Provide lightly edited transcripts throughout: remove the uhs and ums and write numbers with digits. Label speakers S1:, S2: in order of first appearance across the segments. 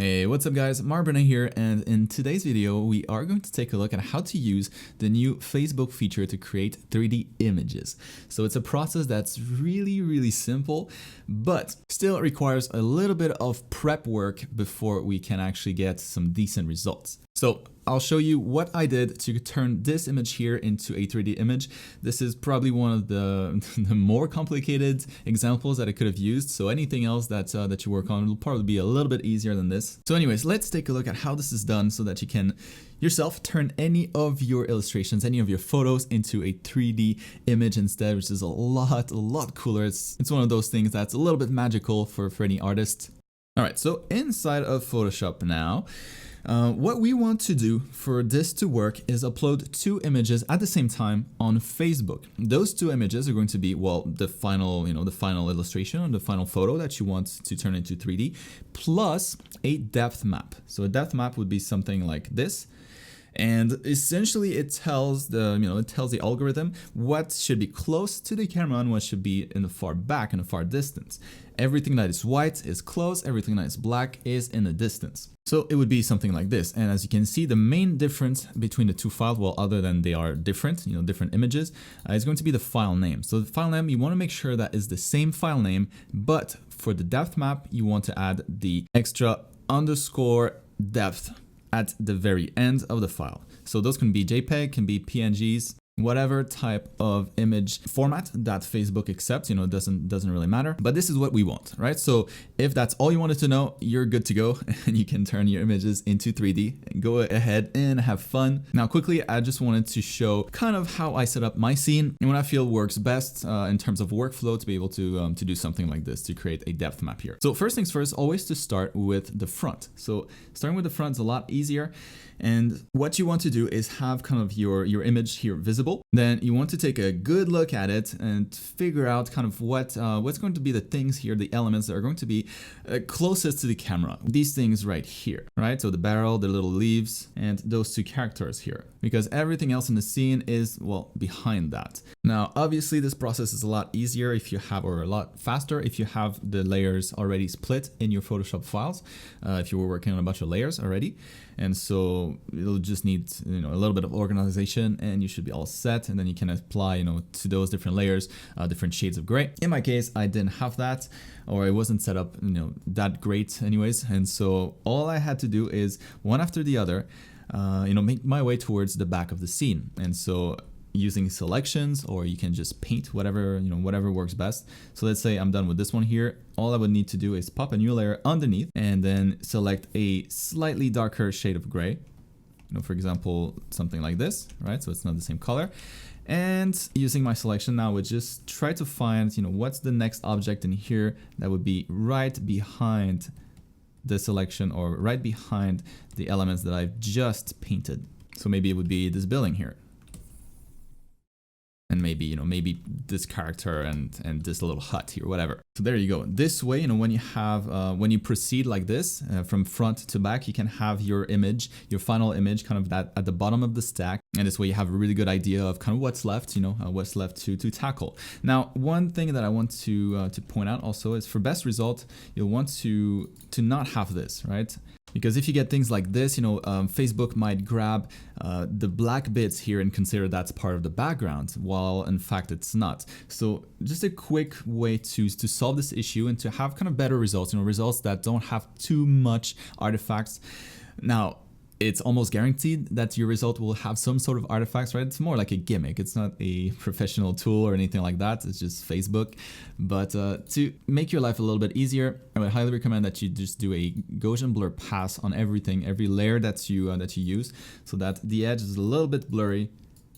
S1: Hey, what's up guys, Marc here, and in today's video we are going to take a look at how to use the new Facebook feature to create 3D images. So it's a process that's really simple, but still requires a little bit of prep work before we can actually get some decent results. So I'll show you what I did to turn this image here into a 3D image. This is probably one of the more complicated examples that I could have used. So anything else that you work on will probably be a little bit easier than this. So anyways, let's take a look at how this is done so that you can yourself turn any of your illustrations, any of your photos into a 3D image instead, which is a lot cooler. It's one of those things that's a little bit magical for any artist. All right, so inside of Photoshop now, what we want to do for this to work is upload two images at the same time on Facebook. Those two images are going to be, well, the final illustration or the final photo that you want to turn into 3D, plus a depth map. So a depth map would be something like this. And essentially it tells the algorithm what should be close to the camera and what should be in the far back, in the far distance. Everything that is white is close, everything that is black is in the distance. So it would be something like this. And as you can see, the main difference between the two files, well, other than they are different, different images, is going to be the file name. So the file name, you want to make sure that is the same file name, but for the depth map, you want to add the extra underscore depth at the very end of the file. So those can be JPEG, can be PNGs, whatever type of image format that Facebook accepts, doesn't really matter, but this is what we want, right? So if that's all you wanted to know, you're good to go and you can turn your images into 3D and go ahead and have fun. Now quickly, I just wanted to show kind of how I set up my scene and what I feel works best in terms of workflow to be able to do something like this, to create a depth map here. So first things first, always to start with the front. So starting with the front is a lot easier. And what you want to do is have kind of your image here visible. Then you want to take a good look at it and figure out kind of what's going to be the things here, the elements that are going to be closest to the camera. These things right here, right? So the barrel, the little leaves, and those two characters here, because everything else in the scene is, well, behind that. Now, obviously this process is a lot easier if you have, or a lot faster if you have the layers already split in your Photoshop files, if you were working on a bunch of layers already. And so it'll just need, a little bit of organization and you should be all set. And then you can apply, to those different layers, different shades of gray. In my case, I didn't have that, or it wasn't set up, that great anyways. And so all I had to do is one after the other, make my way towards the back of the scene. And so using selections, or you can just paint whatever works best. So let's say I'm done with this one here. All I would need to do is pop a new layer underneath and then select a slightly darker shade of gray. For example, something like this, right? So it's not the same color. And using my selection now, would just try to find, what's the next object in here that would be right behind the selection, or right behind the elements that I've just painted. So maybe it would be this building here. And maybe, maybe this character and this little hut here, whatever. So there you go. This way, when you have, when you proceed like this, from front to back, you can have your image, your final image kind of that at the bottom of the stack. And this way you have a really good idea of kind of what's left, what's left to tackle. Now, one thing that I want to point out also is for best result, you'll want to not have this, right? Because if you get things like this, Facebook might grab the black bits here and consider that's part of the background, while in fact it's not. So just a quick way to solve this issue and to have kind of better results, results that don't have too much artifacts. Now, it's almost guaranteed that your result will have some sort of artifacts, right? It's more like a gimmick. It's not a professional tool or anything like that. It's just Facebook. But to make your life a little bit easier, I would highly recommend that you just do a Gaussian blur pass on everything, every layer that you use, so that the edge is a little bit blurry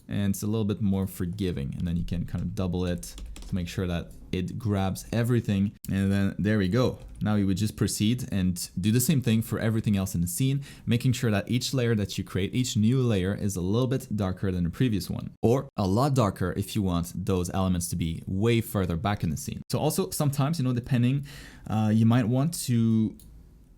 S1: and it's a little bit more forgiving. And then you can kind of double it to make sure that it grabs everything. And then there we go. Now you would just proceed and do the same thing for everything else in the scene, making sure that each layer that you create, each new layer, is a little bit darker than the previous one, or a lot darker if you want those elements to be way further back in the scene. So also sometimes, depending, you might want to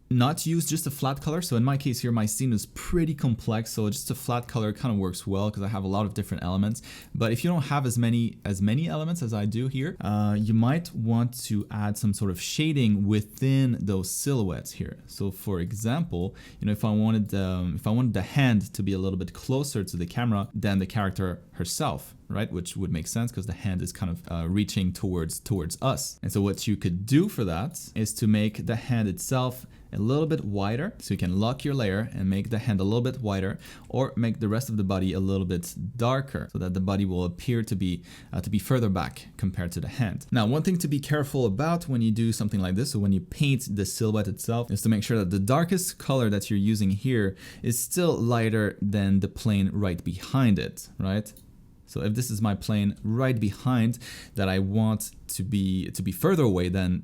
S1: not use just a flat color. So in my case here, my scene is pretty complex, so just a flat color kind of works well because I have a lot of different elements. But if you don't have as many elements as I do here, you might want to add some sort of shading within those silhouettes here. So for example, if I wanted the hand to be a little bit closer to the camera than the character herself, right? Which would make sense because the hand is kind of reaching towards us. And so what you could do for that is to make the hand itself a little bit wider. So you can lock your layer and make the hand a little bit wider, or make the rest of the body a little bit darker so that the body will appear to be further back compared to the hand. Now, one thing to be careful about when you do something like this, so when you paint the silhouette itself, is to make sure that the darkest color that you're using here is still lighter than the plane right behind it, right? So if this is my plane right behind that I want to be further away than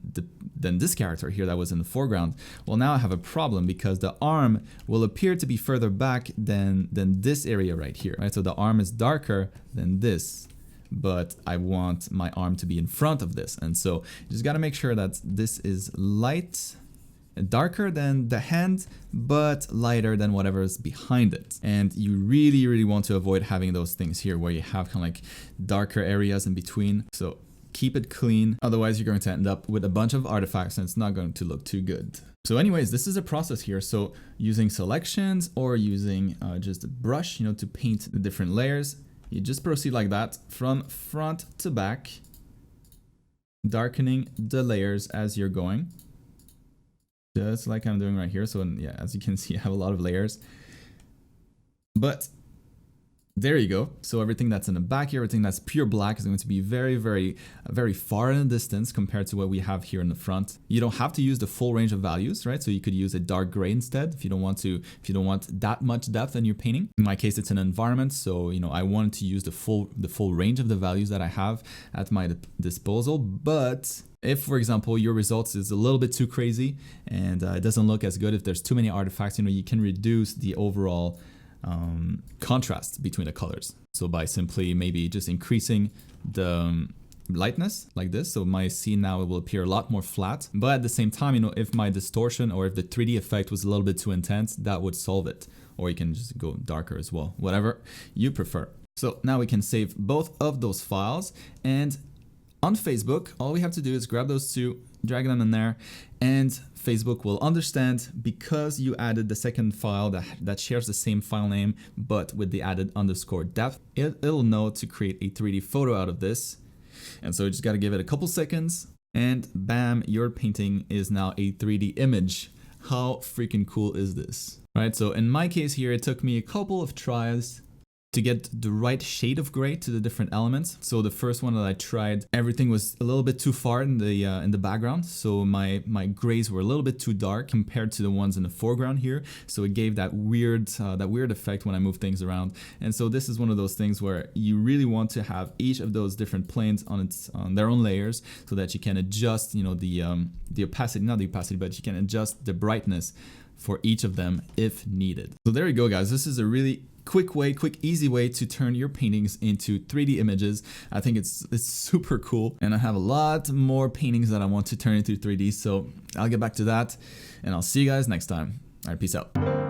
S1: this character here that was in the foreground, well, now I have a problem because the arm will appear to be further back than this area right here, right? So the arm is darker than this, but I want my arm to be in front of this. And so you just got to make sure that this is darker than the hand, but lighter than whatever is behind it. And you really, really want to avoid having those things here where you have kind of like darker areas in between. So keep it clean. Otherwise, you're going to end up with a bunch of artifacts and it's not going to look too good. So anyways, this is a process here. So using selections or using just a brush, to paint the different layers, you just proceed like that from front to back, darkening the layers as you're going. Just like I'm doing right here. So yeah, as you can see, I have a lot of layers. But there you go. So everything that's in the back here, everything that's pure black is going to be very, very, very far in the distance compared to what we have here in the front. You don't have to use the full range of values, right? So you could use a dark gray instead if you don't want that much depth in your painting. In my case, it's an environment, so I wanted to use the full range of the values that I have at my disposal. But if, for example, your results is a little bit too crazy and it doesn't look as good, if there's too many artifacts, you can reduce the overall contrast between the colors. So by simply maybe just increasing the lightness like this, so my scene now will appear a lot more flat. But at the same time, if my distortion or if the 3D effect was a little bit too intense, that would solve it. Or you can just go darker as well, whatever you prefer. So now we can save both of those files, and on Facebook, all we have to do is grab those two, drag them in there, and Facebook will understand because you added the second file that shares the same file name, but with the added underscore depth, it'll know to create a 3D photo out of this. And so you just got to give it a couple seconds, and bam, your painting is now a 3D image. How freaking cool is this? Right, so in my case here, it took me a couple of tries to get the right shade of gray to the different elements. So the first one that I tried, everything was a little bit too far in the background. So my grays were a little bit too dark compared to the ones in the foreground here. So it gave that weird effect when I move things around. And so this is one of those things where you really want to have each of those different planes on their own layers so that you can adjust, the opacity, not the opacity, but you can adjust the brightness for each of them if needed. So there you go, guys. This is a really quick, easy way to turn your paintings into 3D images. I think it's super cool, and I have a lot more paintings that I want to turn into 3D, so I'll get back to that, and I'll see you guys next time. All right, peace out.